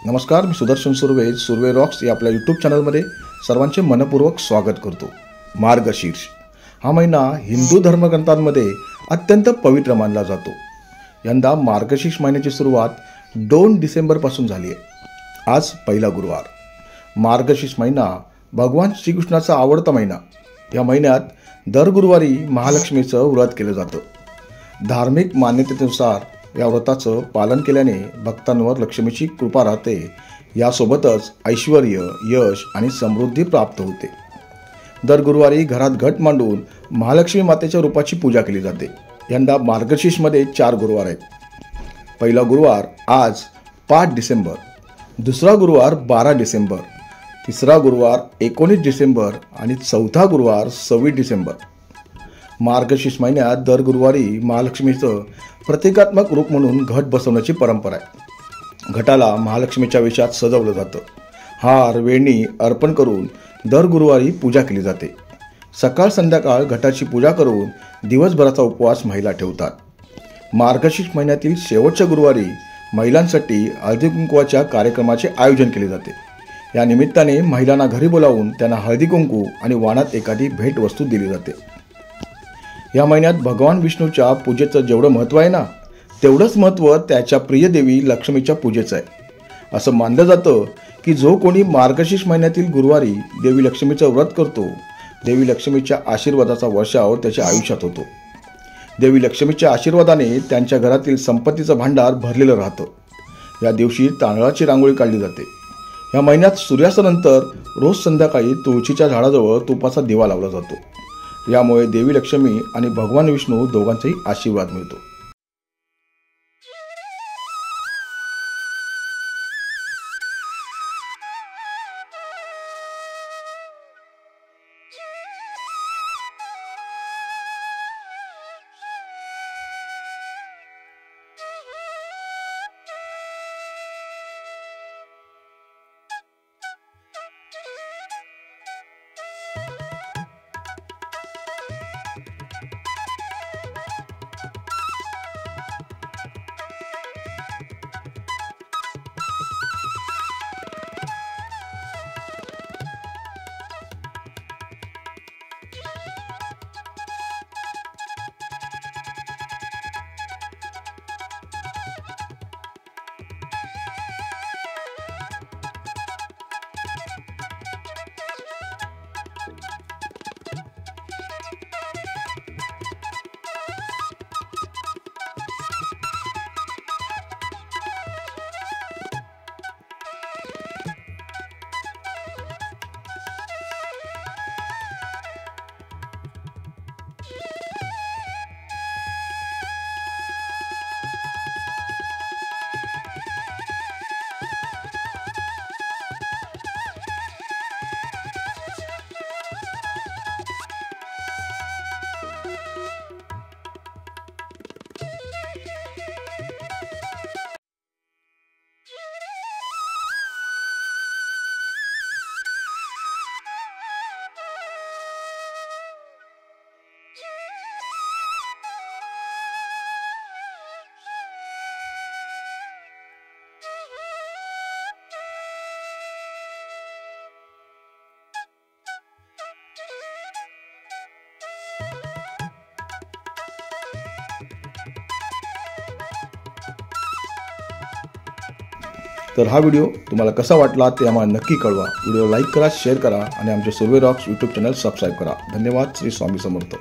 नमस्कार, मी सुदर्शन सुर्वे रॉक्स या आपल्या यूट्यूब चॅनलमध्ये सर्वांचे मनपूर्वक स्वागत करतो। मार्गशीर्ष हा महिना हिंदू धर्मग्रंथांमध्ये अत्यंत पवित्र मानला जातो। यंदा मार्गशीर्ष महिन्याची सुरुवात 2 डिसेंबरपासून झाली आहे। आज पहिला गुरुवार। मार्गशीर्ष महिना भगवान श्रीकृष्णाचा आवडता महिना। या महिन्यात दर गुरुवारी महालक्ष्मीचं व्रत केलं जातं। धार्मिक मान्यतेनुसार या व्रताचं पालन केल्याने भक्तांवर लक्ष्मीची कृपा राहते। यासोबतच ऐश्वर, यश आणि समृद्धी प्राप्त होते। दर गुरुवारी घरात घट मांडून महालक्ष्मी मातेच्या रूपाची पूजा केली जाते। यंदा मार्गशीर्षमध्ये 4 गुरुवार आहेत। पहिला गुरुवार आज 5 डिसेंबर, दुसरा गुरुवार 12 डिसेंबर, तिसरा गुरुवार 19 डिसेंबर आणि चौथा गुरुवार 26 डिसेंबर। मार्गशीर्ष महिन्यात दर गुरुवारी महालक्ष्मीचं प्रतिकात्मक रूप म्हणून घट बसवण्याची परंपरा आहे। घटाला महालक्ष्मीच्या वेशात सजवलं जातं। हार, वेणी अर्पण करून दर गुरुवारी पूजा केली जाते। सकाळ संध्याकाळ घटाची पूजा करून दिवसभराचा उपवास महिला ठेवतात। मार्गशीर्ष महिन्यातील शेवटच्या गुरुवारी महिलांसाठी हळदी कुंकवाच्या कार्यक्रमाचे आयोजन केले जाते। या निमित्ताने महिलांना घरी बोलावून त्यांना हळदी कुंकू आणि वाणात एखादी भेटवस्तू दिली जाते। या महिन्यात भगवान विष्णूच्या पूजेचं जेवढं महत्त्व आहे ना, तेवढंच महत्त्व त्याच्या प्रिय देवी लक्ष्मीच्या पूजेचं आहे। असं मानलं जातं की जो कोणी मार्गशीर्ष महिन्यातील गुरुवारी देवी लक्ष्मीचं व्रत करतो, देवी लक्ष्मीच्या आशीर्वादाचा वर्षाव त्याच्या आयुष्यात होतो। देवी लक्ष्मीच्या आशीर्वादाने त्यांच्या घरातील संपत्तीचं भांडार भरलेलं राहतं। या दिवशी तांदळाची रांगोळी काढली जाते। या महिन्यात सूर्यास्तानंतर रोज संध्याकाळी तुळशीच्या झाडाजवळ तुपाचा दिवा लावला जातो। यामुळे देवी लक्ष्मी आणि भगवान विष्णू दोघांचाही आशीर्वाद मिळतो। तर हा व्हिडिओ तुम्हाला कसा वाटला ते आम्हाला नक्की कळवा। व्हिडिओ लाईक करा, शेअर करा आणि आमचे Surve Roxx YouTube channel subscribe करा। धन्यवाद। श्री स्वामी समर्थ।